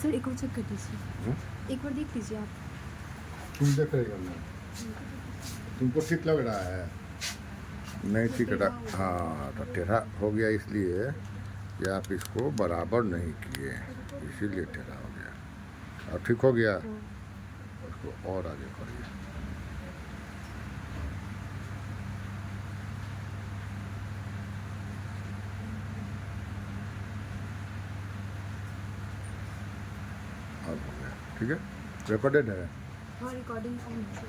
Sir एक और check कर लीजिए, एक बार देख लीजिए आप। तुम देख रही हो ना, तुमको ठीक लग रहा है? नहीं ठीक रहा। हाँ तो टेढ़ा हो गया इसलिए कि आप इसको बराबर नहीं किए, इसीलिए टेढ़ा हो गया। अब ठीक हो गया, उसको और आगे करिए। अब हो गया, ठीक है, रिकॉर्डेड है। हाँ रिकॉर्डिंग ऑन है।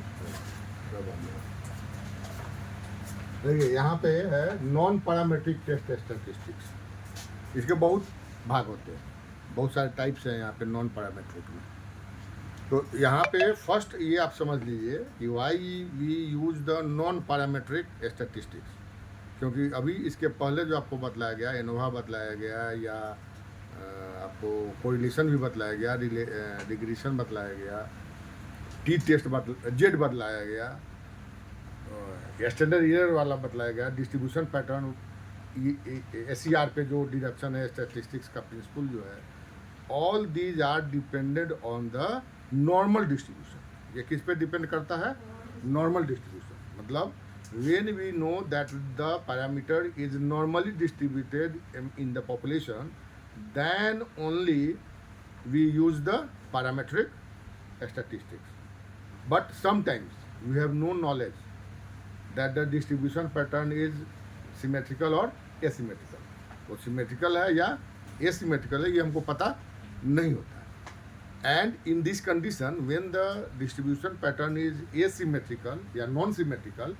देखिए यहाँ पे है नॉन पैरामीट्रिक टेस्ट स्टैटिस्टिक्स। इसके बहुत भाग होते हैं, बहुत सारे टाइप्स हैं यहाँ पे नॉन पैरामीट्रिक में। तो यहाँ पे फर्स्ट ये आप समझ लीजिए कि why we use the non parametric statistics, क्योंकि अभी इसके पहले जो आपको बतलाया गया, एनोवा बतलाया गया या आपको कोरिलेशन भी बतलाया गया, रिग्रेशन बतलाया गया, टी टेस्ट जेड बतलाया गया, स्टैंडर्ड एरर वाला बतलाया गया, डिस्ट्रीब्यूशन पैटर्न, SCR पे जो डिडक्शन है, स्टैटिस्टिक्स का प्रिंसिपल जो है, all these are depended on the normal distribution. ये किस पे डिपेंड करता है? Normal distribution. मतलब when we know that the parameter is normally distributed in the population, then only we use the parametric statistics. But sometimes we have no knowledge that the distribution pattern is symmetrical or asymmetrical. वो symmetrical है या asymmetrical है ये हमको पता नहीं होता है। And in this condition, when the distribution pattern is asymmetrical या non-symmetrical,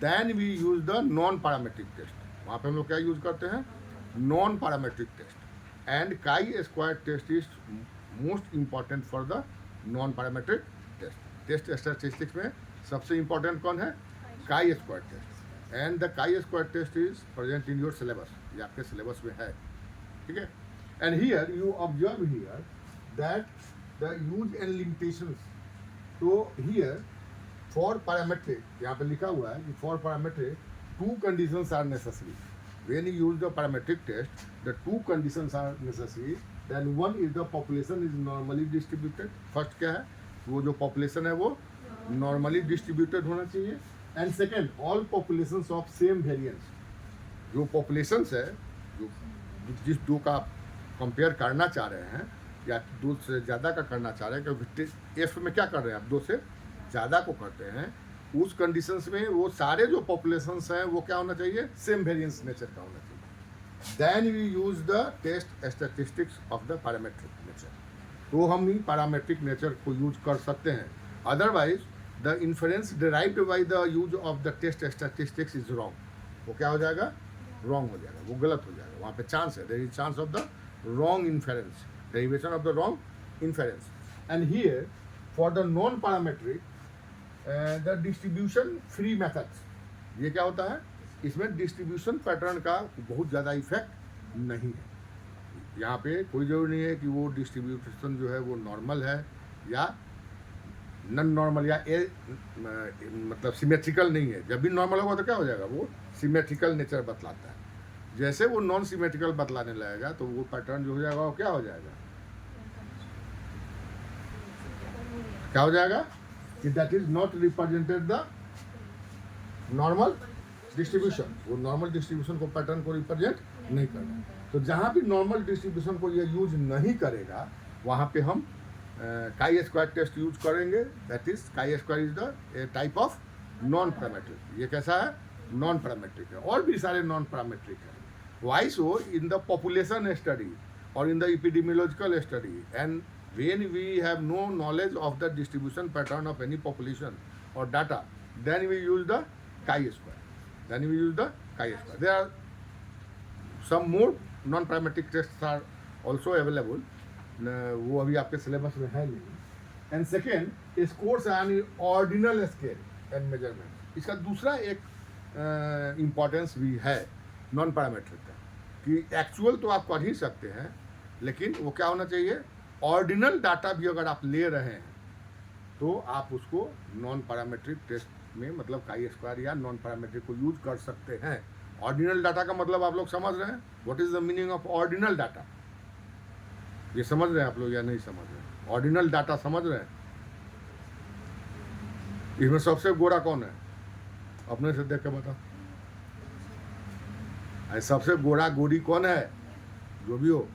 then we use the non-parametric test. वहाँ पे हम लोग क्या यूज करते हैं? Non-parametric test. And chi-square test is most important for the non-parametric test. Test statistics में सबसे important कौन है? chi-square test. And the chi-square test is present in your syllabus. ये आपके syllabus में है, ठीक है? And here you observe here that the use and limitations. So here for parametric, यहाँ पे लिखा हुआ है कि for parametric two conditions are necessary. When you use the parametric test, the two conditions are necessary. Then one is the population is normally distributed. First क्या है? वो जो population है वो normally distributed होना चाहिए. And second, all populations of same variance. जो populations है, जो जिस दो का आप कंपेयर करना चाह रहे हैं या दो से ज़्यादा का करना चाह रहे हैं, क्योंकि एफ में क्या कर रहे हैं आप? दो से ज़्यादा को करते हैं, उस कंडीशंस में वो सारे जो पॉपुलेशंस हैं वो क्या होना चाहिए? सेम वेरिएंस नेचर का होना चाहिए। Then we use the test statistics of the parametric nature. तो हम ही पैरामेट्रिक नेचर को यूज कर सकते हैं। Otherwise the inference derived by the use of the test statistics is wrong. वो क्या हो जाएगा? रॉन्ग हो जाएगा, वो गलत हो जाएगा। वहाँ पे चांस है, there is chance of the wrong inference, derivation of the wrong inference. And here for the non parametric the distribution free methods, ये क्या होता है? इसमें डिस्ट्रीब्यूशन पैटर्न का बहुत ज़्यादा इफेक्ट नहीं है। यहाँ पे कोई जरूरी नहीं है कि वो डिस्ट्रीब्यूशन जो है वो नॉर्मल है या नॉन नॉर्मल या मतलब सिमेट्रिकल नहीं है। जब भी नॉर्मल होगा तो क्या हो जाएगा? वो सिमेट्रिकल नेचर बतलाता है। जैसे वो नॉन सिमेट्रिकल बतलाने लगेगा तो वो पैटर्न जो हो जाएगा वो क्या हो जाएगा? क्या हो जाएगा? कि that is not represented the normal distribution. वो नॉर्मल डिस्ट्रीब्यूशन को, पैटर्न को रिप्रेजेंट नहीं कर रहा। तो जहाँ भी नॉर्मल डिस्ट्रीब्यूशन को ये यूज नहीं करेगा वहाँ पे हम काई स्क्वायर टेस्ट यूज करेंगे। That is chi square is the type of non parametric. ये कैसा है? नॉन पैरामेट्रिक है। और भी सारे नॉन पैरामेट्रिक है। Why so? In the population study or in the epidemiological study, and when we have no knowledge of the distribution pattern of any population or data, then we use the chi-square. Then we use the chi-square. There are some more non-parametric tests are also available. वो अभी आपके syllabus में है नहीं। And second, scores on ordinal scale and measurement. इसका दूसरा एक importance भी है नॉन पैरामेट्रिक का, कि एक्चुअल तो आप कर ही सकते हैं, लेकिन वो क्या होना चाहिए? ऑर्डिनल डाटा भी अगर आप ले रहे हैं तो आप उसको नॉन पैरामेट्रिक टेस्ट में, मतलब काई स्क्वायर या नॉन पैरामेट्रिक को यूज कर सकते हैं। ऑर्डिनल डाटा का मतलब आप लोग समझ रहे हैं? What is the meaning of ordinal data? ये समझ रहे हैं आप लोग या नहीं समझ रहे? ऑर्डिनल डाटा समझ रहे हैं? इसमें सबसे गोरा कौन है? अपने से देख के बताओ। अरे सबसे गोरा गोरी कौन है? जो भी हो,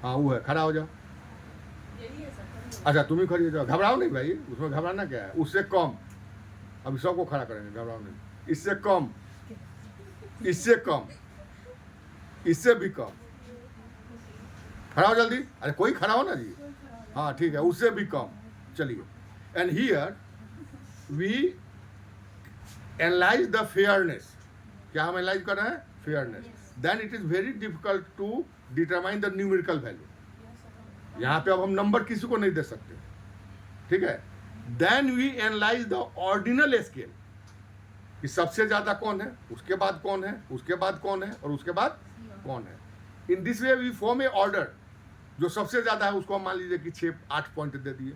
हाँ वो है। खड़ा हो जाओ। अच्छा तुम ही खड़ी हो जाओ, घबराओ नहीं भाई, उसमें घबराना क्या है? उससे कम, अभी सबको खड़ा करेंगे, घबराओ नहीं। इससे कम, इससे कम, इससे भी कम। खड़ा हो जल्दी। अरे कोई खड़ा हो ना जी। हाँ ठीक है, उससे भी कम। चलिए, and here we analyse the fairness. क्या हम एनालाइज कर रहे हैं? Fairness. Then it is very difficult to determine the numerical value. यहाँ पे अब हम नंबर किसी को नहीं दे सकते, ठीक है। Then we analyse the ordinal scale, कि सबसे ज्यादा कौन है, उसके बाद कौन है, उसके बाद कौन है, और उसके बाद कौन है। In this way we form a order. जो सबसे ज्यादा है उसको हम मान लीजिए कि 6-8 पॉइंट दे दिए,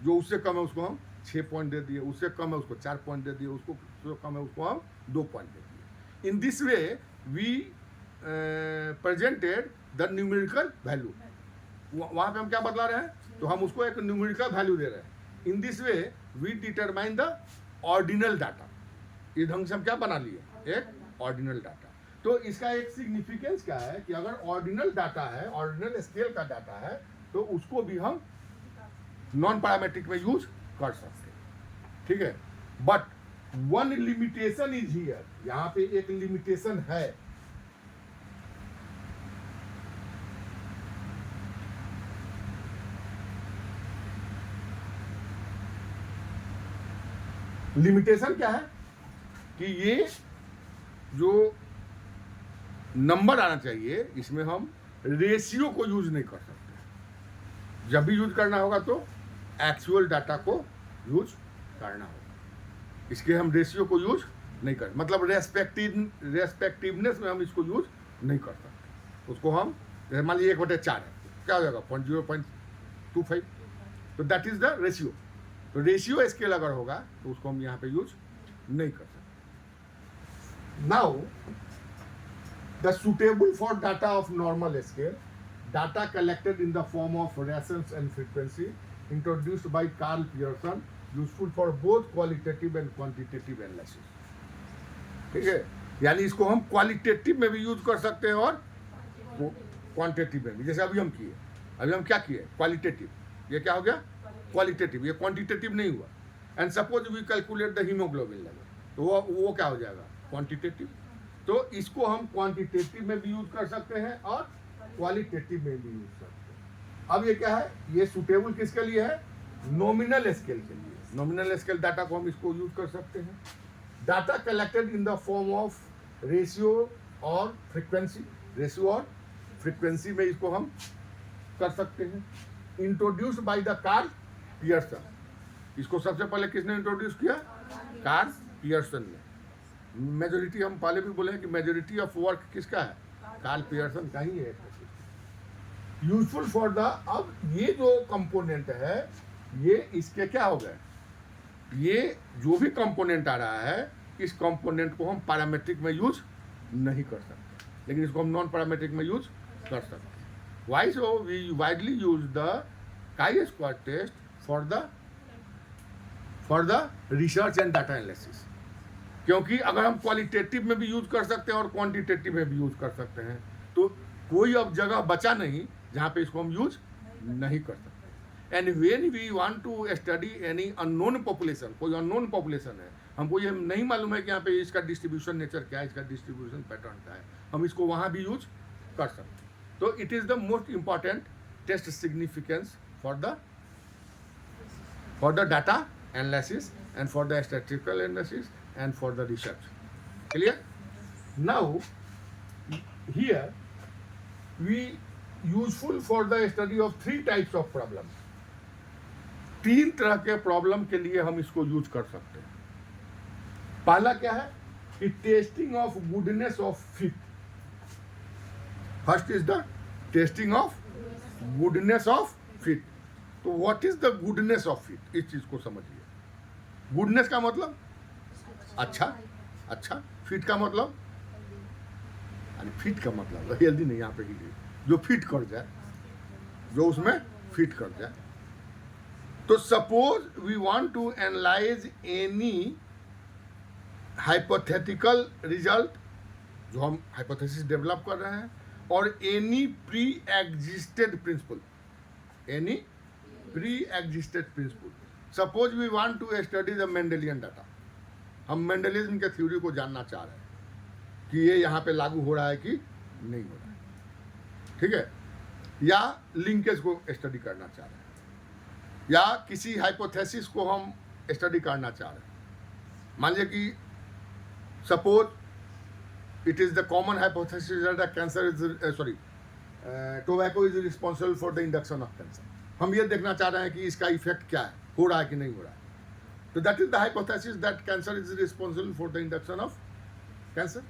जो उससे कम है उसको हम 6 पॉइंट दे दिए, उससे कम है उसको 4 पॉइंट दे दिए, उसको जो कम है उसको हम 2 पॉइंट दे दिए। In this way we presented the numerical value. वहाँ पे हम क्या बदला रहे हैं? तो हम उसको एक न्यूमेरिकल वैल्यू दे रहे हैं। In this way we determine the ordinal data. इस ढंग से हम क्या बना लिए? एक ऑर्डिनल डाटा। तो इसका एक सिग्निफिकेंस क्या है कि अगर ऑर्डिनल डाटा है, ऑर्डिनल स्केल का डाटा है, तो उसको भी हम नॉन पैरामेट्रिक में यूज कर सकते हैं, ठीक है। But one limitation is here, यहाँ पे एक लिमिटेशन है। लिमिटेशन क्या है? कि ये जो नंबर आना चाहिए, इसमें हम रेशियो को यूज नहीं कर सकते। जब भी यूज करना होगा तो एक्चुअल डाटा को यूज करना होगा। इसके हम रेशियो को यूज नहीं कर, मतलब रेस्पेक्टिवनेस में हम इसको यूज नहीं कर सकते। उसको हम मान लीजिए 1/4 है, क्या हो जाएगा? 0.25। तो दैट इज द रेशियो। तो रेशियो स्केल अगर होगा तो उसको हम यहाँ पे यूज नहीं कर सकते। Now the suitable for data of normal scale, data collected in the form of ratios and frequency introduced by Karl Pearson, useful for both qualitative and quantitative analysis. ठीक है, यानी इसको हम क्वालिटेटिव में भी यूज कर सकते हैं और क्वांटिटेटिव में भी। जैसे अभी हम किए, अभी हम क्या किए? क्वालिटेटिव। ये क्या हो गया? क्वालिटेटिव। ये क्वांटिटेटिव नहीं हुआ। And suppose we calculate the haemoglobin level, तो वो क्या हो जाएगा? क्वांटिटेटिव। तो इसको हम क्वांटिटेटिव में भी यूज कर सकते हैं और क्वालिटेटिव में भी यूज करते हैं। अब ये क्या है? ये सुटेबल किसके लिए है? नॉमिनल स्केल के लिए। नॉमिनल स्केल डाटा को हम इसको यूज कर सकते हैं। Data collected in the form of ratio और फ्रीक्वेंसी, रेशियो और फ्रीक्वेंसी में इसको हम कर सकते हैं। Introduced by the Karl Pearson. इसको सबसे पहले किसने इंट्रोड्यूस किया? कार्ल पियर्सन ने। मेजोरिटी हम पहले भी बोले हैं कि मेजोरिटी ऑफ वर्क किसका है? कार्ल पियर्सन का ही है। यूजफुल फॉर द, अब ये जो कंपोनेंट है ये इसके क्या हो गए? ये जो भी कंपोनेंट आ रहा है, इस कंपोनेंट को हम पैरामीट्रिक में यूज नहीं कर सकते, लेकिन इसको हम नॉन पैरामीट्रिक में यूज कर सकते हैं। Why so we widely use the chi-square test for the research and data analysis? क्योंकि अगर हम क्वालिटेटिव में भी यूज कर सकते हैं और क्वांटिटेटिव में भी यूज कर सकते हैं, तो कोई अब जगह बचा नहीं जहाँ पे इसको हम यूज नहीं कर सकते। And when we want to study any unknown population, कोई अननोन पॉपुलेशन है, हमको ये नहीं मालूम है कि यहाँ पे इसका डिस्ट्रीब्यूशन नेचर क्या है, इसका डिस्ट्रीब्यूशन पैटर्न क्या है, हम इसको वहाँ भी यूज कर सकते हैं। So it is the most important test significance for the data analysis and for the statistical analysis and for the research. Clear? Now here we useful for the study of 3 types of problems. 3 तरह के problem के लिए हम इसको use कर सकते हैं। पहला क्या है? कि testing of goodness of fit. First is the testing of goodness of fit. तो what is the goodness of fit? इस चीज को समझिए। गुडनेस का मतलब अच्छा, अच्छा। फिट का मतलब, अरे फिट का मतलब हेल्दी नहीं, यहाँ पे जो फिट कर जाए, जो उसमें फिट कर जाए। तो suppose we want to analyse any hypothetical result, जो हम हाइपोथेसिस डेवलप कर रहे हैं, और any pre existed principle, any pre existed principle. Suppose we want to study the Mendelian data, हम मेंडलिज्म के थ्योरी को जानना चाह रहे हैं कि ये यहाँ पे लागू हो रहा है कि नहीं हो रहा है, ठीक है, या लिंकेज को स्टडी करना चाह रहे हैं, या किसी हाइपोथेसिस को हम स्टडी करना चाह रहे हैं। मान लीजिए कि suppose it is the common hypothesis that cancer is tobacco is responsible for the induction of cancer. हम ये देखना चाह रहे हैं कि इसका इफेक्ट क्या है, हो रहा है कि नहीं हो रहा है। तो that is the hypothesis that cancer is responsible for the induction of cancer.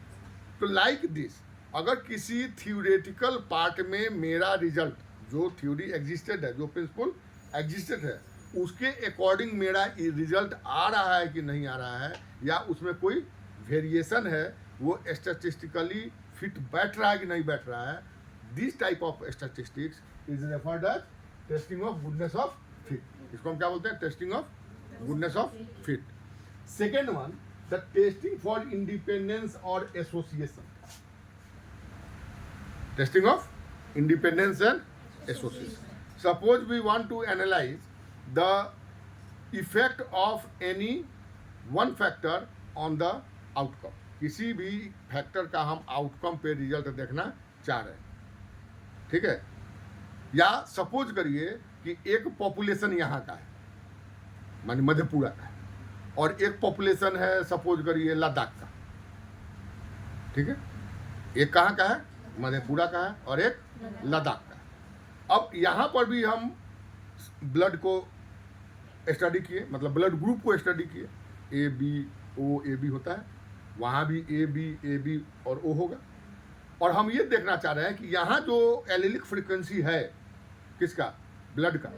तो लाइक दिस, अगर किसी थ्योरेटिकल पार्ट में मेरा रिजल्ट, जो थ्योरी एग्जिस्टेड है, जो प्रिंसिपल एग्जिस्टेड है, उसके अकॉर्डिंग मेरा रिजल्ट आ रहा है कि नहीं आ रहा है, या उसमें कोई वेरिएशन है, वो स्टैटिस्टिकली फिट बैठ रहा है कि नहीं बैठ रहा है, this type of statistics is referred as testing of goodness of fit. इसको हम क्या बोलते हैं? Testing of goodness of fit. Second one, the testing for independence और association. Testing of independence and association. Suppose we want to analyze the effect of any one factor on the outcome. किसी भी factor का हम outcome पे result देखना चाह रहे हैं, ठीक है। या सपोज करिए कि एक पॉपुलेशन यहाँ का है, मानी मधेपुरा का है, और एक पॉपुलेशन है सपोज करिए लद्दाख का, ठीक है। एक कहाँ का है? मधेपुरा का है, और एक लद्दाख का है। अब यहाँ पर भी हम ब्लड को स्टडी किए, मतलब ब्लड ग्रुप को स्टडी किए, A B O, A B होता है, वहाँ भी ए बी और ओ होगा। और हम ये देखना चाह रहे हैं कि यहाँ जो एलिलिक फ्रीक्वेंसी है किसका? ब्लड का,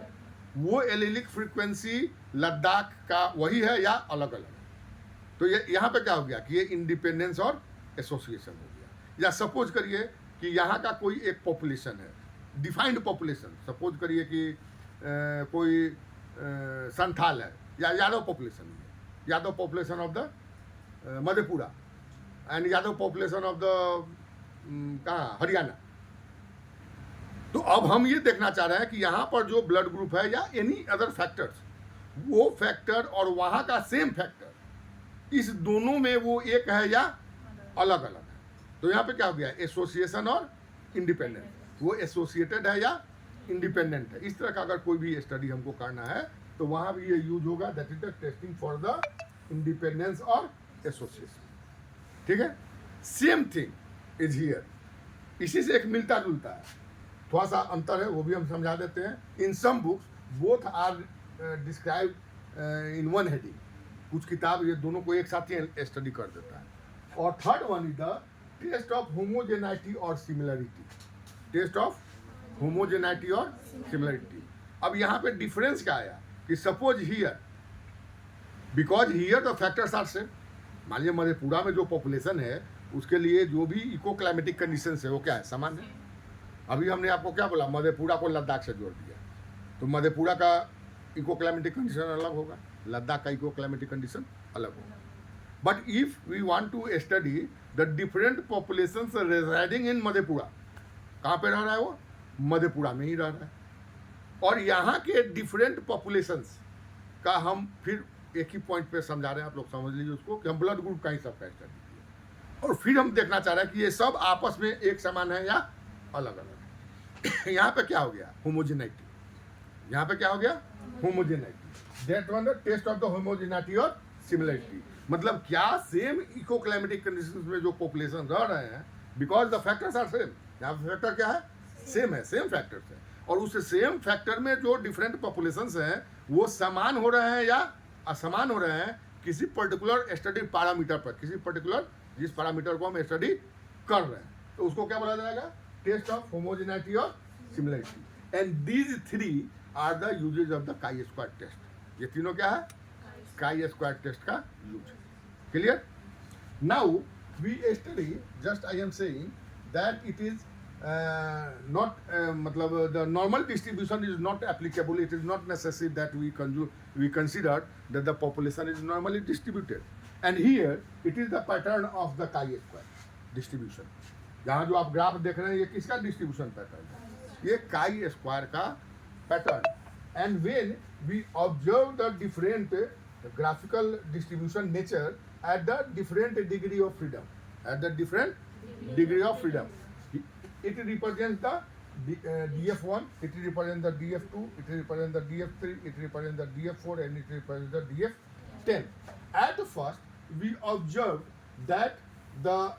वो एलिलिक फ्रीक्वेंसी लद्दाख का वही है या अलग अलग है। तो ये यहाँ पे क्या हो गया कि ये इंडिपेंडेंस और एसोसिएशन हो गया। या सपोज करिए कि यहाँ का कोई एक पॉपुलेशन है, डिफाइंड पॉपुलेशन, सपोज करिए कि कोई संथाल है या यादव पॉपुलेशन है, Yadav population of the Madhepura and Yadav population of the कहाँ? हरियाणा। तो अब हम ये देखना चाह रहे हैं कि यहाँ पर जो ब्लड ग्रुप है या एनी अदर फैक्टर्स, वो फैक्टर और वहाँ का सेम फैक्टर, इस दोनों में वो एक है या अलग अलग है। तो यहाँ पे क्या हो गया? एसोसिएशन और इंडिपेंडेंट, वो एसोसिएटेड है या इंडिपेंडेंट है। इस तरह का अगर कोई भी स्टडी हमको करना है तो वहाँ भी ये यूज होगा, that is the testing for the independence और एसोसिएशन, ठीक है। सेम थिंग इज हियर, इसी से एक मिलता जुलता है, थोड़ा सा अंतर है, वो भी हम समझा देते हैं। In some books both are describe in one heading, कुछ किताब ये दोनों को एक साथ ही स्टडी कर देता है। और third one is the test of homogeneity और सिमिलरिटी, टेस्ट ऑफ होमोजेनिटी और सिमिलरिटी। अब यहाँ पे डिफरेंस क्या आया कि suppose here, because here the factors are same. मान लीजिए मधेपुरा में जो पॉपुलेशन है उसके लिए जो भी इको क्लाइमेटिक कंडीशन है वो क्या है? समान है। अभी हमने आपको क्या बोला? मधेपुरा को लद्दाख से जोड़ दिया, तो मधेपुरा का इको क्लाइमेटिक कंडीशन अलग होगा, लद्दाख का इको क्लाइमेटिक कंडीशन अलग होगा। But if we want to study the different populations residing in Madhepura, कहाँ पे रह रहा है वो? मधेपुरा में ही रह रहा है। और यहाँ के डिफरेंट पॉपुलेशंस का हम फिर एक ही पॉइंट पे समझा रहे हैं, आप लोग समझ लीजिए उसको, कि हम ब्लड ग्रुप का ही सबका स्टडी किए, और फिर हम देखना चाह रहे हैं कि ये सब आपस में एक समान है या अलग अलग है। यहाँ पे क्या हो गया? होमोजेनिटी। यहाँ पे क्या हो गया? Homogeneity. That one the test of the homogeneity और सिमिलरिटी, मतलब क्या सेम इको क्लाइमेटिक कंडीशंस में जो पॉपुलेशन रह रहे हैं, because the factors are same. यहाँ पे फैक्टर क्या है? सेम है, सेम फैक्टर्स है, और उस सेम फैक्टर में जो डिफरेंट पॉपुलेशंस हैं वो समान हो रहे हैं या असमान हो रहे हैं किसी पर्टिकुलर स्टडी पैरामीटर पर, किसी पर्टिकुलर जिस पैरामीटर को हम स्टडी कर रहे हैं, तो उसको क्या बोला जाएगा? टेस्ट ऑफ होमोजेनिटी और similarity. And these three are the uses of the chi square test. ये तीनों क्या है? काई स्क्वायर टेस्ट का यूज है। Clear? Now we study, just I am saying that it is मतलब the normal distribution is not applicable. It is not necessary that we consider that the population is normally distributed. And here it is the pattern of the chi-square distribution. यहाँ जो आप graph देख रहे हैं ये किसका distribution pattern है? ये chi-square का pattern. And when we observe the different graphical distribution nature at the different degree of freedom, at the different degree of freedom, it represents the df1, it represents the df2, it represents the df3, it represents the df4, and it represents the df10. At first, we observe that the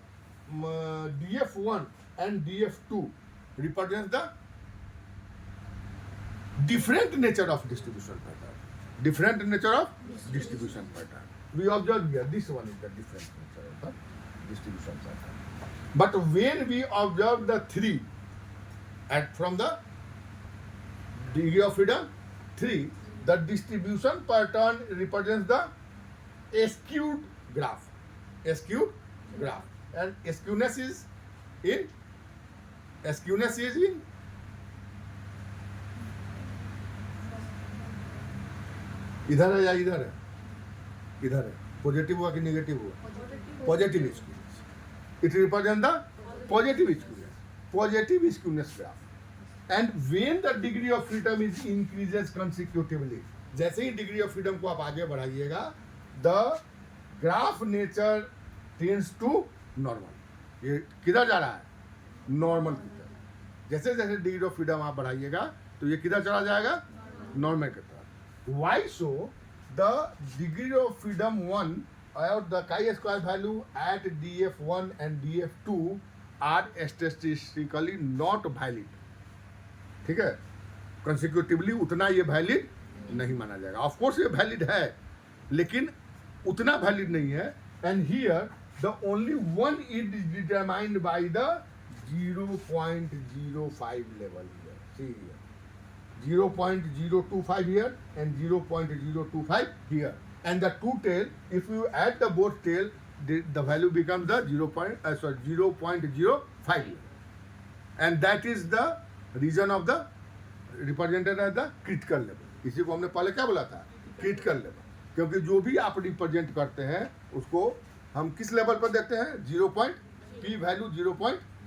df1 and df2 represents the different nature of distribution pattern. Different nature of distribution pattern. We observe here, this one is the different nature of the distribution pattern. But when we observe the 3 from the degree of freedom 3, the distribution pattern represents the skewed graph. Skewed graph. And skewness is in इधर है या इधर है? इधर है. Positive हुआ कि negative हुआ? Positive skewness. It represents the positive skewness. Positive skewness graph. And when the degree of freedom is increases consecutively, जैसे ही degree of freedom को आप आगे बढ़ाइएगा, the graph nature tends to normal. ये किधर जा रहा है? Normal की तरफ. जैसे जैसे degree of freedom आप बढ़ाइएगा, तो ये किधर चला जाएगा? Normal की तरफ. Why so? The degree of freedom 1 or the chi-square value at df1 and df2 are statistically not valid. ठीक है? Consecutively उतना ये valid नहीं माना जाएगा. Of course ये valid है, लेकिन उतना valid नहीं है. And here the only one is determined by the 0.05 level here. See here. 0.025 here and 0.025 here. And the two tail, if you add the both tail, the value becomes the 0.05 here. And that is the region of the represented as the critical level. इसी को हमने पहले क्या बोला था? Critical level. क्योंकि जो भी आप रिप्रेजेंट करते हैं उसको हम किस लेवल पर देखते हैं? P वैल्यू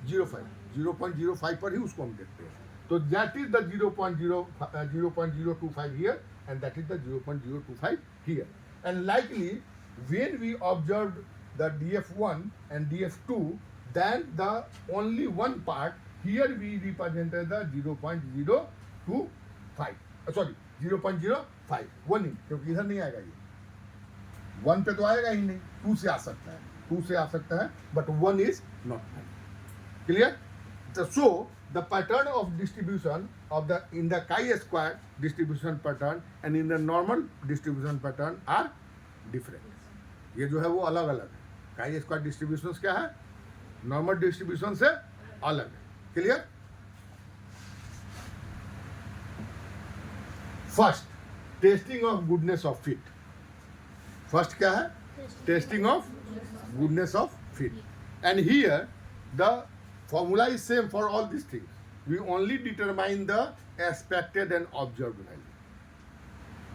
0.05 पर ही उसको हम देखते हैं. So that is the 0.025 here, and that is the 0.025 here. And likely, when we observed the df1 and df2, then the only one part here we represented the 0.025. 0.05. 1 inch, क्योंकि इधर नहीं आएगा ये. 1 पे तो आएगा ही नहीं. 2 से आ सकता है. 2 से आ सकता है, but 1 is not. Clear? So the pattern of distribution of in the chi-square distribution pattern and in the normal distribution pattern are different. ये जो है वो अलग अलग है. chi-square distributions क्या है? Normal distribution से अलग है. Clear? First, testing of goodness of fit. First क्या है? Testing of goodness of fit. And here the formula is same for all these things. We only determine the expected and observed value.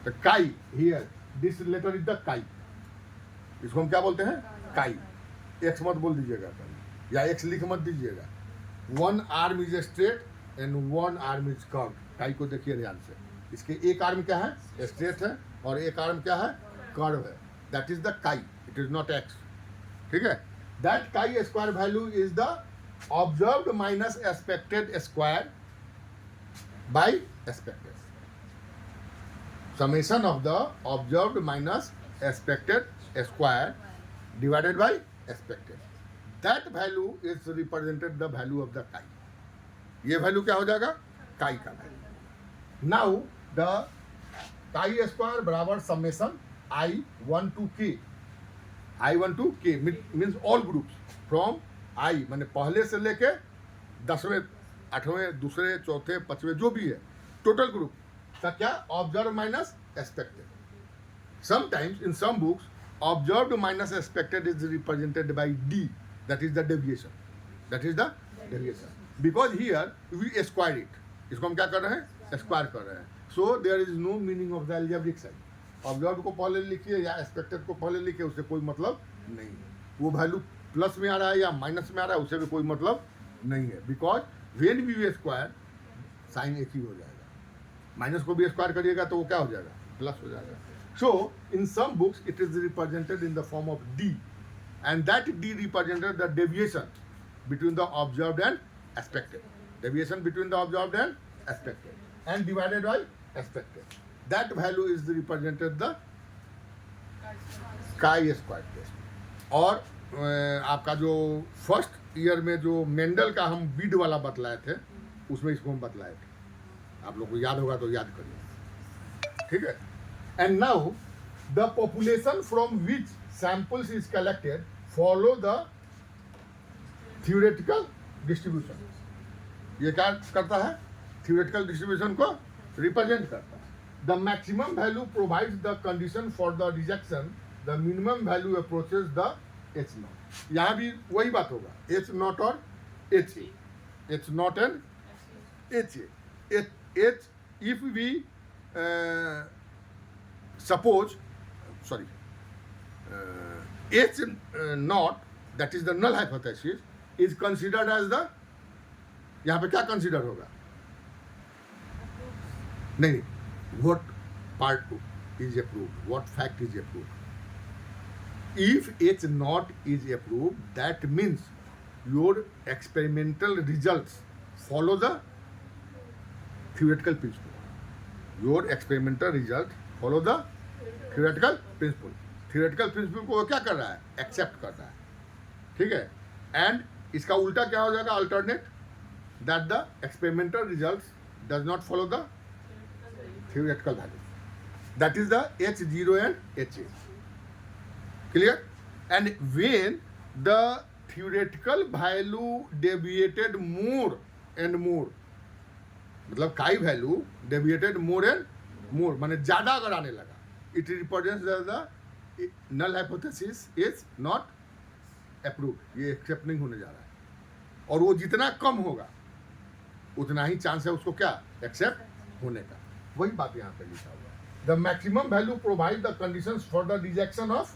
The chi here, this letter is the chi. इसको हम क्या बोलते हैं? Chi. X मत बोल दीजिएगा या X लिख मत दीजिएगा. One arm is straight and one arm is curved. Chi को देखिए ध्यान से. इसके एक आर्म क्या है? Straight है और एक आर्म क्या है? Curve है. That is the chi. It is not X. ठीक है? That chi square value is the observed minus expected square by expected. Summation of the observed minus expected square divided by expected. That value is represented the value of the chi. ये value क्या हो जाएगा? Chi का value. Now the chi square बराबर summation I1 to k. I1 to k means all groups from I माने पहले से लेके 10वें 8वें दूसरे चौथे 5वें जो भी है टोटल ग्रुप का क्या observe minus expected. Sometimes in some books observed minus expected is represented by D, that is the deviation. Because here we square it, इसको हम क्या कर रहे हैं, स्क्वायर कर रहे हैं. So there is no meaning of the algebraic sign. Observe को पहले लिखिए या एक्सपेक्टेड को पहले लिखिए, उससे कोई मतलब नहीं है. वो वैल्यू प्लस में आ रहा है या माइनस में आ रहा है, उससे भी कोई मतलब नहीं है. Because when we square sign एक ही हो जाएगा. माइनस को भी स्क्वायर करिएगा तो वो क्या हो जाएगा, प्लस हो जाएगा. So in some books it is represented in the form of D, and that d represented the deviation between the observed and expected. Deviation between the observed and expected, and divided by expected. That value is represented the chi-square test. और आपका जो first year में जो Mendel का हम बीड वाला बतलाए थे, उसमें इसको हम बतलाए थे. आप लोग को याद होगा तो याद करिए, ठीक है. And now the population from which samples is collected follow the theoretical distribution. ये क्या करता है, theoretical distribution को represent करता है. The maximum value provides the condition for the rejection, the minimum value approaches the H naught. यहाँ भी वही बात होगा, H naught और H A, H naught and H A. H if we suppose H naught, that is the null hypothesis, is considered as the, यहाँ पे क्या consider होगा, नहीं, what part is approved, what fact is approved. If H naught is approved, that means your experimental results follow the theoretical principle. Your experimental result follow the theoretical principle. Theoretical principle को वो क्या कर रहा है, accept कर रहा है, ठीक है. एंड इसका उल्टा क्या हो जाएगा, alternate, that the experimental results does not follow the theoretical value. That is the H0 and HA. Clear. And when the theoretical value deviated more and more, मतलब chi value deviated more and more, माने ज्यादा अगर आने लगा, it represents the null hypothesis is not approved, ये accept नहीं होने जा रहा है. और वो जितना कम होगा उतना ही चांस है उसको क्या, एक्सेप्ट होने का. वही बात यहाँ पे लिखा हुआ है. The maximum value provide the conditions for the rejection of,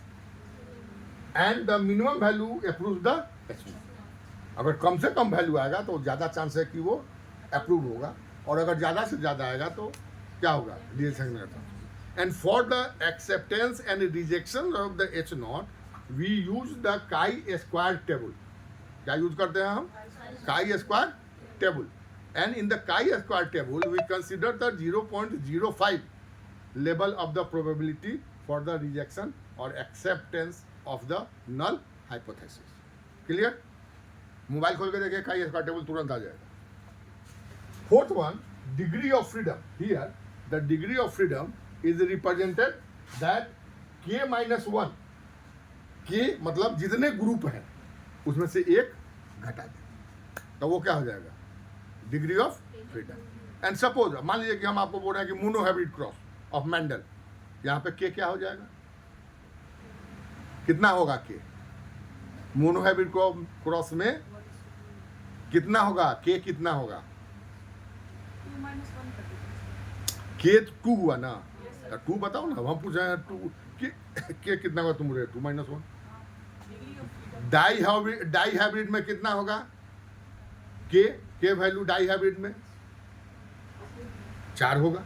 and the minimum value approve the experiment. अगर कम से कम वैल्यू आएगा तो ज़्यादा चांस है कि वो अप्रूव होगा, और अगर ज़्यादा से ज़्यादा आएगा तो क्या होगा, रिजेक्शन में. And for the acceptance and rejection of the H naught, we use the chi-square table. क्या यूज करते हैं हम, chi-square table. And in the chi-square table, we consider the 0.05 level of the probability for the rejection or acceptance of the null hypothesis. Clear? Mobile खोल के देखिए, chi-square table तुरंत आ जाएगा. Fourth one, degree of freedom. Here, the degree of freedom is represented that k minus 1, k मतलब जितने group हैं उसमें से एक घटा दे तो वो क्या हो जाएगा, degree of freedom. And suppose मान लीजिए कि हम आपको बोल रहे हैं कि मोनोहाइब्रिड क्रॉस ऑफ मेंडल, यहाँ पे k क्या हो जाएगा, कितना होगा k, मोनोहाइब्रिड क्रॉस में कितना होगा, k कितना होगा, k 2 हुआ ना, 2 बताओ ना, हम पूछ रहे हैं 2 के कितना होगा, तुम बोले 2 - 1. डाई हाइब्रिड में कितना होगा, के वैल्यू डाई हाइब्रिड में 4 होगा.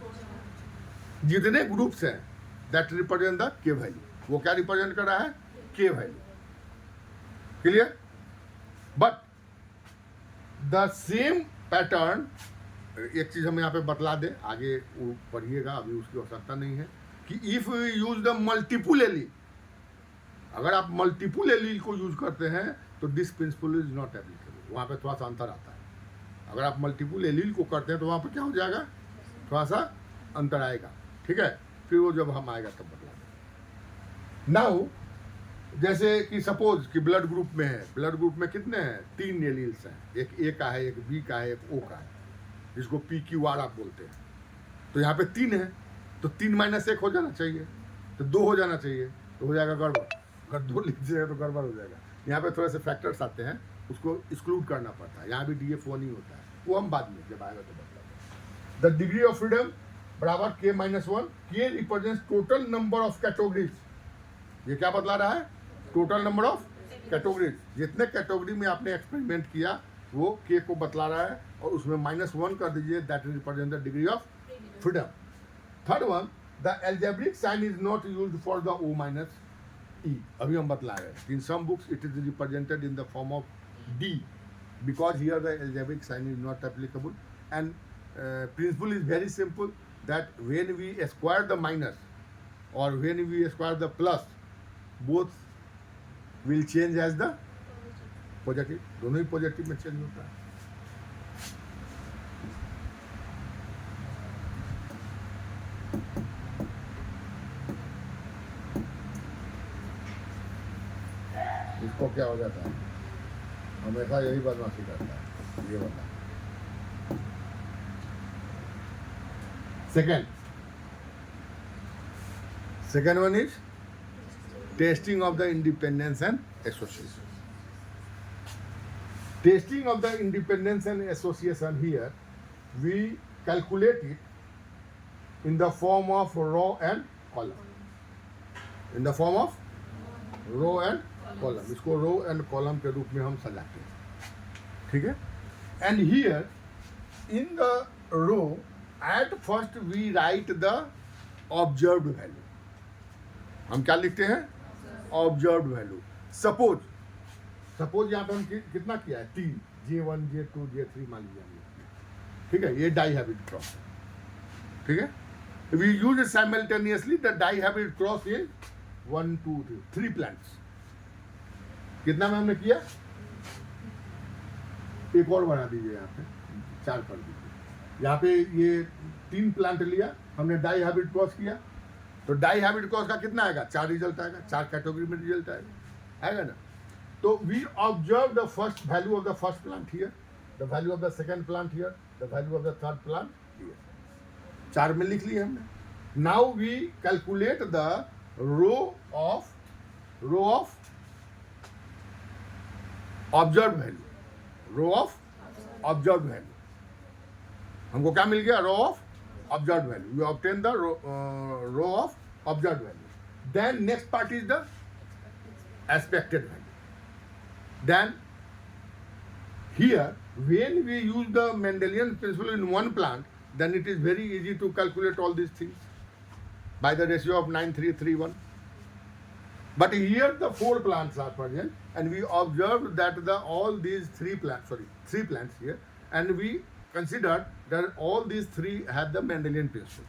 जितने ग्रुप्स हैं दैट रिप्रेजेंट द के वैल्यू, वो क्या रिप्रेजेंट कर रहा है, के value. Clear. But the same pattern, एक चीज हम यहाँ पे बतला दें, आगे पढ़िएगा, अभी उसकी आवश्यकता नहीं है, कि if use the multiple allele, अगर आप मल्टीपुल एलील को यूज करते हैं तो this principle is not applicable. वहाँ पे थोड़ा सा अंतर आता है. अगर आप मल्टीपुल एलील को करते हैं तो वहाँ पे क्या हो जाएगा, थोड़ा सा अंतर आएगा, ठीक है. फिर वो जब हम आएगा तब बतला दें. नाउ जैसे कि सपोज कि ब्लड ग्रुप में है, ब्लड ग्रुप में कितने हैं, 3 एलील्स हैं, एक ए का है, एक बी का है, एक ओ का है, जिसको PQR आप बोलते हैं. तो यहाँ पे 3 है, तो 3 - 1 हो जाना चाहिए, तो 2 हो जाना चाहिए, तो हो जाएगा गड़बड़. अगर 2 लिख जाएगा तो गड़बड़ हो जाएगा. यहाँ पे थोड़े से फैक्टर्स आते हैं, उसको एक्सक्लूड करना पड़ता है। यहाँ भी DF1 ही होता है, वो हम बाद में जब आएगा तो बतलाएंगे। द डिग्री ऑफ फ्रीडम बराबर K-1, K represents total number of categories. ये क्या बतला रहा है? Total number of categories. जितने कैटेगरी में आपने एक्सपेरिमेंट किया वो K को बतला रहा है, और उसमें -1 कर दीजिए, that represent the degree of freedom. Third one, the algebraic sign is not used for the O-E। अभी हम बतला रहे हैं, in some books it is represented in the form of D, because here the algebraic sign is not applicable, and principle is very simple, that when we square the minus or when we square the plus, both will change as the positive। दोनों ही positive में change होता है। इसको क्या हो जाता है? हमेशा यही बदमाशी करता है, ये बता। Second one is testing of the independence and association. Testing of the independence and association, here we calculate it in the form of row and column. In the form of row and column, इसको row and column के रूप में हम सजाते हैं, ठीक है। And here in the row at first we write the observed value. हम क्या लिखते हैं? Observed value. सपोज यहाँ पे हम कितना किया है? 3, J1 J2 J3 मान लीजिए हमने, ठीक है। ये डाई हैबिट क्रॉस है, ठीक है। We use simultaneously the dihybrid cross in 1 2 3 plants. कितना में हमने किया? एक और बढ़ा दीजिए, यहाँ पे 4 कर दीजिए। यहाँ पे ये 3 प्लांट लिया हमने, डाई हैबिट क्रॉस किया, तो डाई हैबिट क्रॉस का कितना आएगा? 4 रिजल्ट आएगा, 4 कैटेगरी में रिजल्ट आएगा ना। तो we observe the first value of the first plant here, the value of the second plant here, the value of the third plant here. 4 में लिख लिए हमने। Now we calculate the row of observe value. Row of observe value हमको क्या मिल गया? Row of observe value. We obtain the row of observe value. Then next part is the expected value. Then here when we use the Mendelian principle in one plant, then it is very easy to calculate all these things by the ratio of 9:3:3:1. But here the 4 plants are present, and we observed that all these 3 plants here, and we considered that all these 3 have the Mendelian principle.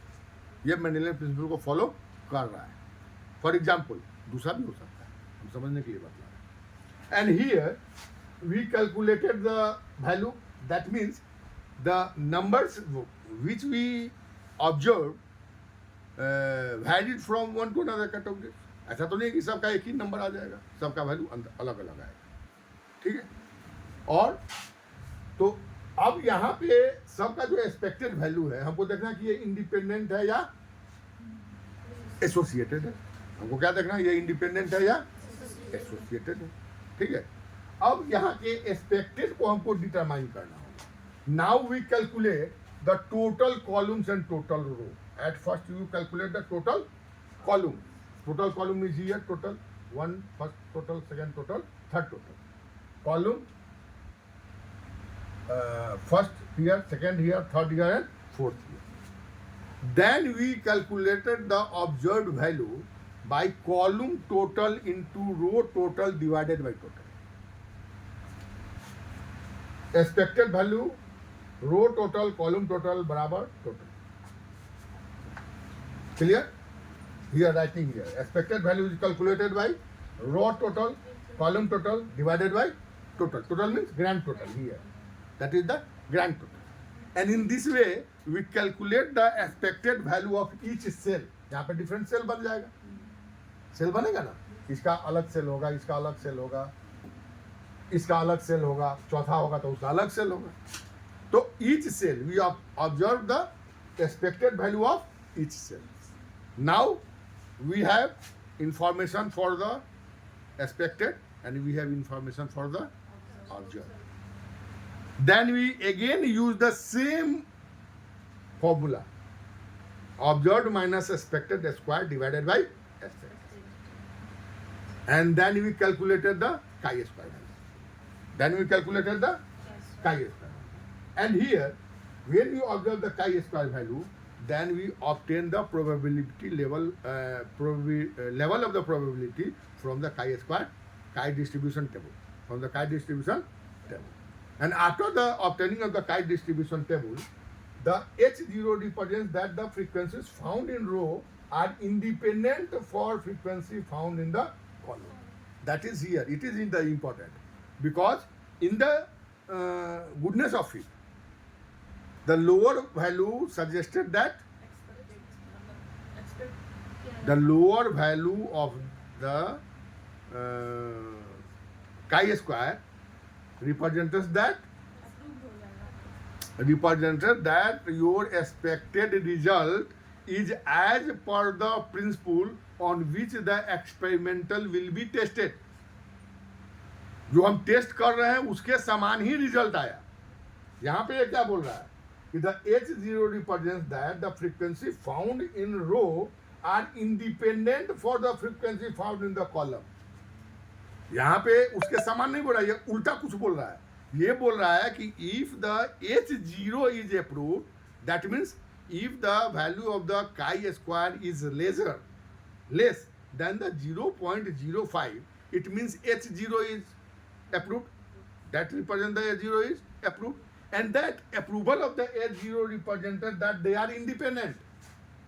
ये Mendelian principle को follow कर रहा है। For example, दूसरा भी हो सकता है, हम समझने के लिए बता रहे हैं। And here we calculated the value, that means the numbers which we observed varied from one to another category। ऐसा तो नहीं कि सबका एक ही नंबर आ जाएगा, सबका वैल्यू अलग अलग आएगा, ठीक है। और तो अब यहाँ पे सबका जो एक्सपेक्टेड वैल्यू है, हमको देखना कि ये इंडिपेंडेंट है या एसोसिएटेड है। हमको क्या देखना है? ये इंडिपेंडेंट है या एसोसिएटेड है, ठीक है। अब यहाँ के एक्सपेक्टेड को हमको डिटरमाइन करना होगा। Now we calculate the total columns and total row. At first you calculate the total column. Total column is here, total 1, first total, second total, third total. Column first here, second here, third here, and fourth here. Then we calculated the observed value by column total into row total divided by total. Expected value, row total, column total बराबर total. Clear? Here writing here, expected value is calculated by row total, column total divided by total. Total means grand total here. That is the grand total. And in this way we calculate the expected value of each cell. यहाँ पे different cell बन जाएगा, cell बनेगा ना, इसका अलग cell होगा, इसका अलग cell होगा, इसका अलग cell होगा, चौथा होगा तो उसका अलग cell होगा। तो each cell we observe the expected value of each cell. Now we have information for the expected and we have information for the observed. Then we again use the same formula, observed minus expected square divided by expected, and then we calculated the chi-square value. And here, when we observe the chi-square value, then we obtain the probability level, level of the probability from the chi-distribution table. And after the obtaining of the chi-distribution table, the H0 represents that the frequencies found in row are independent for frequency found in the column. That is here. It is in the important, because in the goodness of it, the lower value suggested that the lower value of the chi-square represented that your expected result is as per the principle on which the experimental will be tested. जो हम test कर रहे हैं उसके समान ही result आया. यहाँ पे ये क्या बोल रहा है कि the H0 represents that the frequency found in row are independent for the frequency found in the column. यहाँ पे उसके समान नहीं बोल रहा है, ये उल्टा कुछ बोल रहा है. ये बोल रहा है कि if the H0 is approved, that means if the value of the chi-square is less than the 0.05, it means H0 is approved. That represents the H0 is approved, and that approval of the H0 represented that they are independent.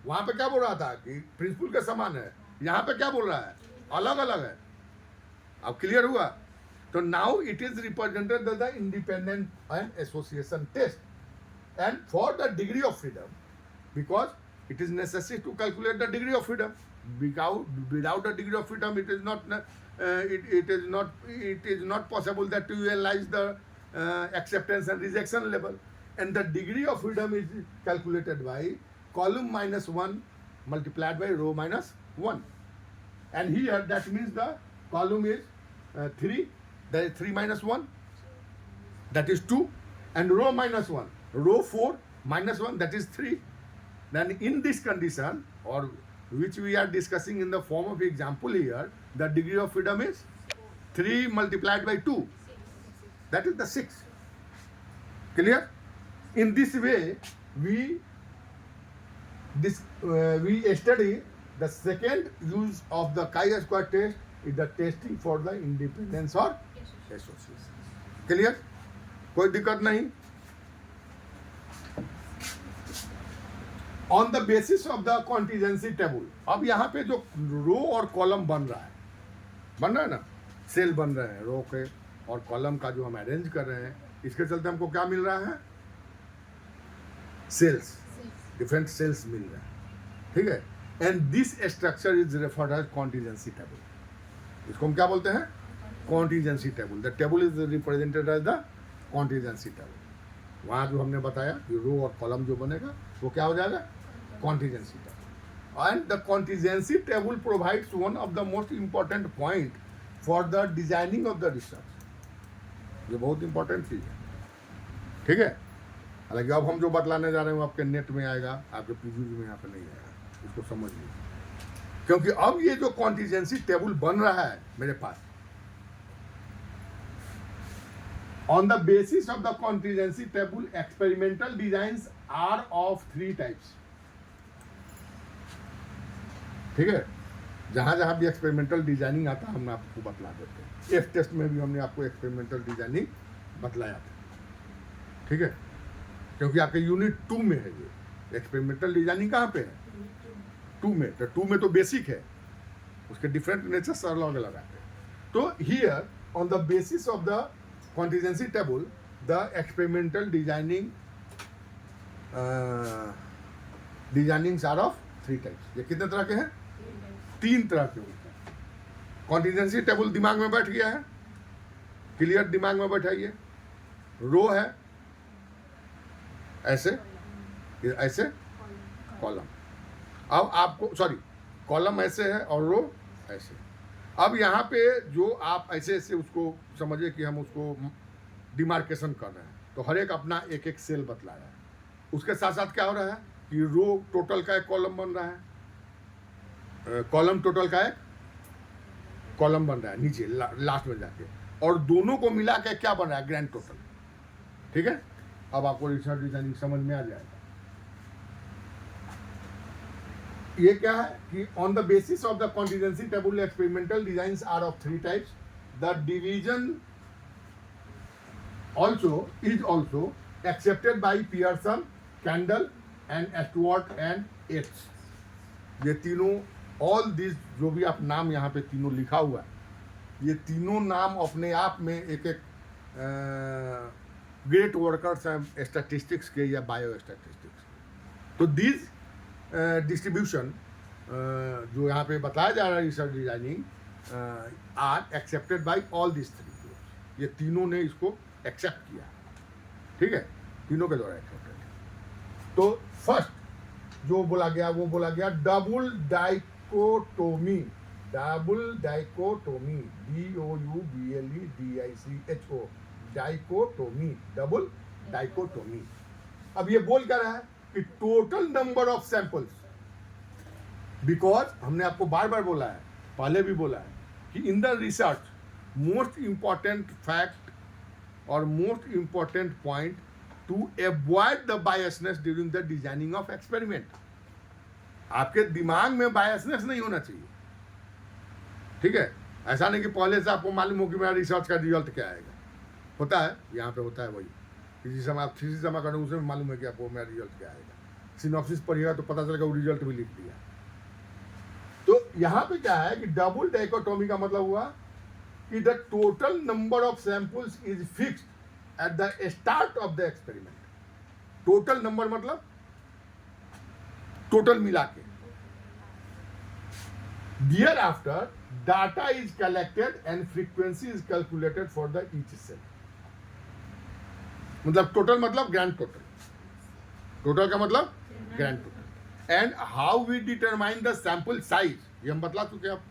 वहाँ पे क्या बोल रहा था कि principal के समान है, यहाँ पे क्या बोल रहा है, अलग अलग है. अब क्लियर हुआ? तो now it is represented as the independent and association test, and for the degree of freedom, because it is necessary to calculate the degree of freedom. Without the degree of freedom, it is not possible that to analyze the acceptance and rejection level. And the degree of freedom is calculated by column minus 1 multiplied by row minus 1. And here that means the column is 3, that is 3 minus 1, that is 2, and row minus 1, row 4 minus 1, that is 3. Then in this condition, or which we are discussing in the form of example here, the degree of freedom is 3 multiplied by 2, that is the 6. Clear? In this way, we study the second use of the chi-square test is the testing for the independence or association. Clear? कोई दिक्कत नहीं. On the basis of the contingency table, अब यहाँ पे जो रो और column बन रहा है ना, सेल बन रहे हैं रो के और कॉलम का जो हम अरेंज कर रहे हैं, इसके चलते हमको क्या मिल रहा है, सेल्स, डिफरेंट सेल्स मिल रहे हैं. ठीक है. And this structure is referred as contingency table. इसको हम क्या बोलते हैं, contingency table. The table is represented as the contingency table. वहाँ जो हमने बताया कि रो और कॉलम जो बनेगा वो क्या हो जाएगा, contingency table. And the contingency table provides one of the most important point for the designing of the research. ये बहुत इंपॉर्टेंट चीज़ है. ठीक है. हालांकि अब हम जो बतलाने जा रहे हैं वो आपके नेट में आएगा, आपके पीजी में यहाँ पे नहीं आएगा. इसको समझ लीजिए, क्योंकि अब ये जो कॉन्टिजेंसी टेबल बन रहा है मेरे पास, on the basis of the contingency table, experimental designs are of 3 types. ठीक है. जहां जहां भी एक्सपेरिमेंटल डिजाइनिंग आता है हम आपको बतला देते हैं. एफ टेस्ट में भी हमने आपको एक्सपेरिमेंटल डिजाइनिंग बतलाया था. ठीक है. क्योंकि आपके यूनिट 2 में है ये एक्सपेरिमेंटल डिजाइनिंग. कहाँ पे है, 2 में. तो 2 में तो बेसिक है, उसके डिफरेंट नेचर अलग अलग आते हैं. तो here on the basis of the contingency table, the experimental designings are of 3 types. ये कितने तरह के हैं, 3 तरह के होते हैं. कॉन्टिजेंसी टेबल दिमाग में बैठ गया है, क्लियर, दिमाग में बैठाइए. रो है ऐसे, ऐसे कॉलम. अब आपको कॉलम ऐसे है और रो ऐसे. अब यहाँ पे जो आप ऐसे ऐसे उसको समझिए कि हम उसको डिमार्केशन कर रहे हैं, तो हर एक अपना एक एक सेल बतला रहा है। उसके साथ साथ क्या हो रहा है कि रो टोटल का एक कॉलम बन रहा है, कॉलम टोटल का एक कॉलम बन रहा है नीचे लास्ट में जाके, और दोनों को मिला के क्या बन रहा है, ग्रैंड टोटल। ठीक है, अब आपको रिसर्च डिजाइनिंग समझ में आ जाएगा। ये क्या है कि on the basis of the contingency table experimental designs are of 3 types. The division also is also accepted by Pearson, Kendall and Stewart and Yates। ये तीनों all these जो भी आप नाम यहाँ पे तीनों लिखा हुआ है, ये तीनों नाम अपने आप में एक एक ग्रेट वर्कर्स हैं स्टैटिस्टिक्स के या बायो स्टैटिस्टिक्स। तो दिस डिस्ट्रीब्यूशन जो यहाँ पे बताया जा रहा है research designing are accepted by all this 3 groups. ये तीनों ने इसको एक्सेप्ट किया, ठीक है, तीनों के द्वारा एक्सेप्टेड। तो फर्स्ट जो बोला गया वो बोला गया double dichotomy. Double dichotomy, DOUBLEDICHO, dichotomy, double dichotomy. अब ये बोल कर रहा है कि total number of samples, because हमने आपको बार बार बोला है, पहले भी बोला है कि in the research most important fact और most important point to avoid the biasness during the designing of experiment. आपके दिमाग में बायसनेस नहीं होना चाहिए, ठीक है। ऐसा नहीं कि पहले से आपको मालूम हो कि मेरा रिसर्च का रिजल्ट क्या आएगा। होता है, यहाँ पे होता है वही, किसी समय आप थीसिस जमा करें उसमें मालूम है कि आपको मेरा रिजल्ट क्या आएगा। सिनॉप्सिस पढ़िएगा तो पता चलेगा वो रिजल्ट भी लिख दिया। तो यहाँ पे क्या है कि डबल डाइकोटोमी का मतलब हुआ कि the total number of samples is fixed at the start of the experiment। total number मतलब total मिला के। thereafter data is collected and frequency is calculated for the each cell। मतलब total मतलब grand total, total का मतलब grand total। and how we determine the sample size, ये हम बतला चुके हैं, अब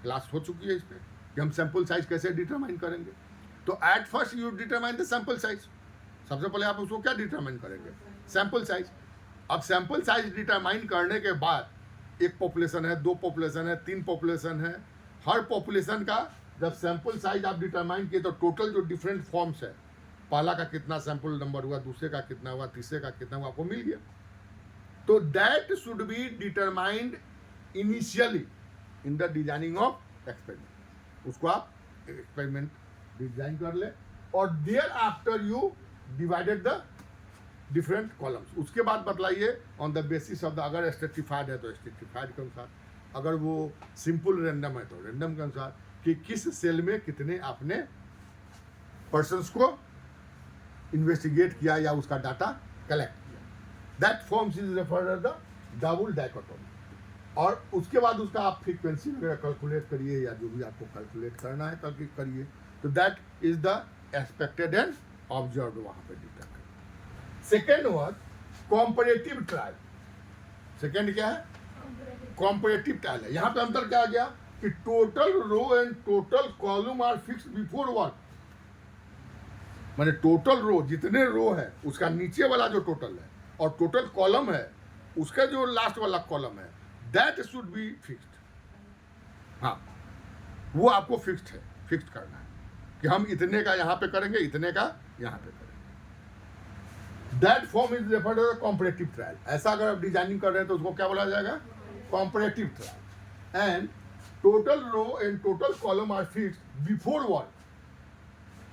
क्लास हो चुकी है इस पे कि हम सैंपल साइज कैसे डिटरमाइन करेंगे। तो eight first you determine the sample size. सबसे पहले आप उसको क्या डिटरमाइन करेंगे, सैंपल साइज। अब सैंपल साइज डिटरमाइन करने के बाद एक पॉपुलेशन है, 2 पॉपुलेशन है, 3 पॉपुलेशन है, हर पॉपुलेशन का जब सैंपल साइज आप डिटरमाइन किए तो टोटल जो डिफरेंट फॉर्म्स है, पहला का कितना सैंपल नंबर हुआ, दूसरे का कितना हुआ, तीसरे का कितना हुआ, आपको मिल गया। तो that should be determined initially in the designing of experiment. उसको आप एक्सपेरिमेंट डिजाइन कर ले और there after you divided the different columns. उसके बाद बतलाइए on the basis of the, अगर स्ट्रेटिफाइड है तो स्ट्रेटिफाइड के अनुसार, अगर वो सिंपल रैंडम है तो रैंडम के अनुसार कि किस सेल में कितने आपने पर्सन्स को इन्वेस्टिगेट किया या उसका डाटा कलेक्ट किया। That forms is referred as the double dichotomy. और उसके बाद उसका आप फ्रीक्वेंसी वगैरह कैलकुलेट करिए या जो भी आपको कैलकुलेट करना है करिए। तो that is the expected and observe वहाँ पे डेटा करिए। Second word comparative trial. Second क्या है, कॉम्परेटिव ट्रायल है। यहाँ पे अंतर क्या आ गया कि total row and total column are fixed before work. माने टोटल रो, जितने रो है उसका नीचे वाला जो टोटल है और टोटल कॉलम है उसका जो लास्ट वाला कॉलम है, दैट शुड बी फिक्स्ड। हाँ, वो आपको फिक्स्ड है, फिक्स्ड करना है कि हम इतने का यहाँ पे करेंगे, इतने का यहाँ पे करेंगे। That form is referred as comparative trial. ऐसा अगर आप डिजाइनिंग कर रहे हैं तो उसको क्या बोला जाएगा, comparative trial. And total row and total column are fixed before work,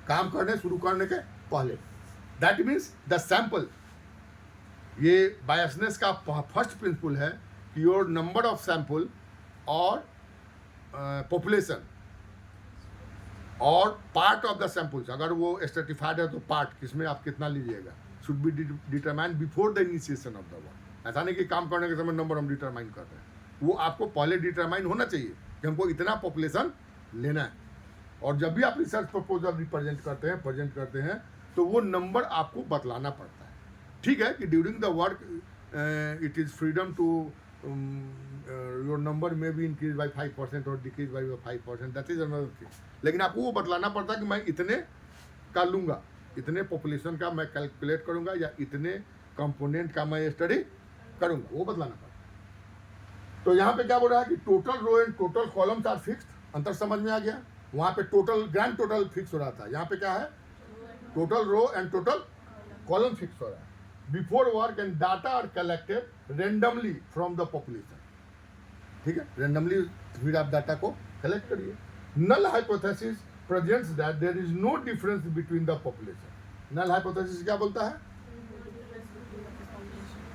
काम करने शुरू करने के पहले। दैट मीन्स द सैंपल, ये बायसनेस का फर्स्ट प्रिंसिपल है कि योर नंबर ऑफ सैंपल और पॉपुलेशन और पार्ट ऑफ द सैंपल्स, अगर वो स्ट्रेटिफाइड है तो पार्ट किसमें आप कितना लीजिएगा, should be determine before the initiation of the work. ऐसा नहीं कि काम करने के समय नंबर हम डिटरमाइन कर रहे हैं, वो आपको पहले डिटरमाइन होना चाहिए कि हमको इतना पॉपुलेशन लेना है। और जब भी आप रिसर्च प्रपोजल प्रेजेंट करते हैं तो वो नंबर आपको बतलाना पड़ता है। ठीक है कि during the work it is freedom to your number में भी इंक्रीज बाई 5% और decrease by 5%, that is another thing. लेकिन आपको वो बतलाना पड़ता है कि मैं इतने का लूंगा, इतने पॉपुलेशन का मैं कैलकुलेट करूंगा या इतने कंपोनेंट का मैं स्टडी करूंगा, वो बदलाना पड़ेगा। तो यहाँ पे क्या बोल रहा है कि total row and total columns are fixed, अंतर समझ में आ गया। वहाँ पे टोटल ग्रैंड टोटल फिक्स हो रहा था, यहाँ पे क्या है, total row and total column fix हो रहा है। Before work and data are collected randomly from the population, ठीक है, रेंडमली फिर आप डाटा को कलेक्ट करिए। Null hypothesis presents that there is no difference between the population. Null hypothesis क्या बोलता है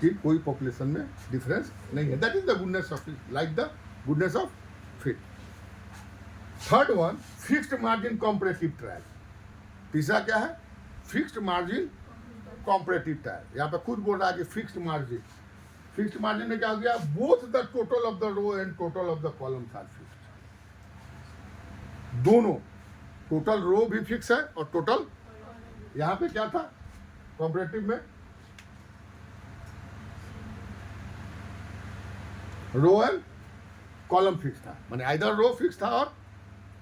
कि कोई पॉपुलेशन में डिफरेंस नहीं है, that is the goodness of it, like the goodness of fit. Third one, fixed margin comparative trial. तीसरा क्या है, फिक्स्ड मार्जिन कॉम्परेटिव ट्रायल। यहाँ पे खुद बोल रहा है कि फिक्स्ड मार्जिन, फिक्स्ड मार्जिन में क्या हो गया, both the total of the row and total of the columns are fixed. दोनों, टोटल रो भी फिक्स है और टोटल, यहाँ पे क्या था कॉम्परेटिव में, रो एंड कॉलम फिक्स था, माने आइदर रो फिक्स था और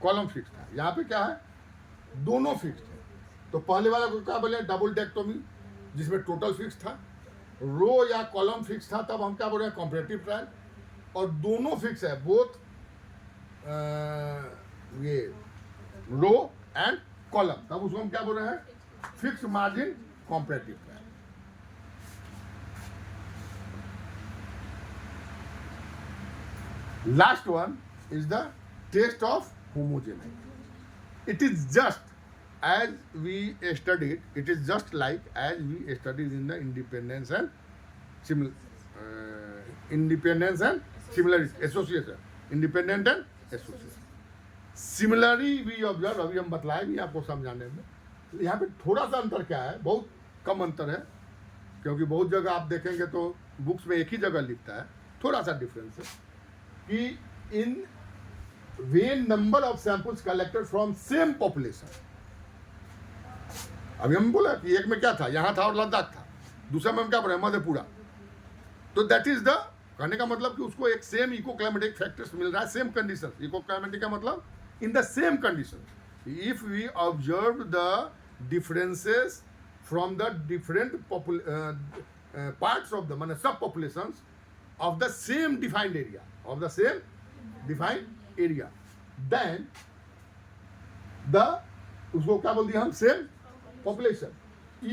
कॉलम फिक्स था। यहाँ पे क्या है, दोनों फिक्स है। तो पहले वाला को क्या बोले, डबल डेक्टोमी, जिसमें टोटल फिक्स था, रो या कॉलम फिक्स था, तब हम क्या बोल रहे हैं, कॉम्परेटिव ट्रायल। और दोनों फिक्स है, बोथ ये रो एंड कॉलम, तब उसको हम क्या बोल रहे हैं, fix margin comparative trial. Last one is the test of homogeneity. It is just as we studied, it is just like as we studied in the independence and similarity association, independent and association. Similarly we observe, अभी हम बतलाए भी आपको समझाने में। यहाँ पे थोड़ा सा अंतर क्या है, बहुत कम अंतर है, क्योंकि बहुत जगह आप देखेंगे तो बुक्स में एक ही जगह लिखता है, थोड़ा सा डिफरेंस है कि in when number of samples collected from same population. अभी हम बोला कि एक में क्या था, यहां था और लद्दाख था, दूसरा में हम क्या बोले, मधेपुरा। तो दैट इज द, कहने का मतलब कि उसको एक सेम इको क्लाइमेटिक फैक्टर्स मिल रहा है, सेम कंडीशन। इको क्लाइमेटिक का मतलब in the same condition. If we observe the differences from the different parts of the, माने सब populations of the same defined area, of the same defined area, then the, उसको क्या बोल दिया हम, same population.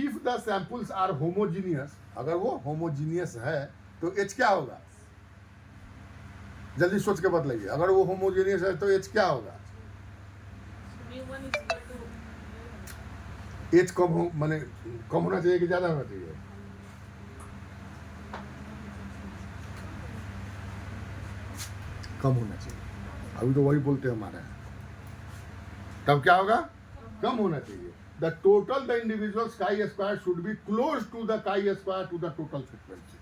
If the samples are homogeneous, अगर वो homogeneous है तो H क्या होगा, जल्दी सोच के बतलाइए, अगर वो homogeneous है तो H क्या होगा, H कम हो, माने कम होना चाहिए कि ज्यादा होना चाहिए, कम होना चाहिए। अभी तो वही बोलते हैं हमारे, तब क्या होगा, कम होना चाहिए। The total the individuals chi square should be close to the chi square to the total frequency.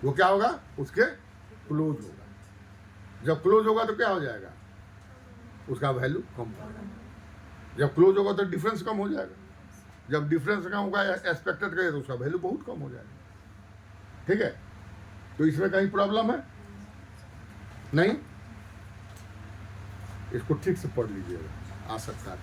वो क्या होगा, उसके क्लोज होगा। जब क्लोज होगा तो क्या हो जाएगा, उसका वैल्यू कम होगा। जब क्लोज होगा तो डिफरेंस कम हो जाएगा। जब डिफरेंस कम होगा एक्सपेक्टेड करें तो उसका वैल्यू बहुत कम हो जाएगा, ठीक है। तो इसमें कहीं प्रॉब्लम है नहीं, इसको ठीक से पढ़ लीजिएगा, आ सकता है।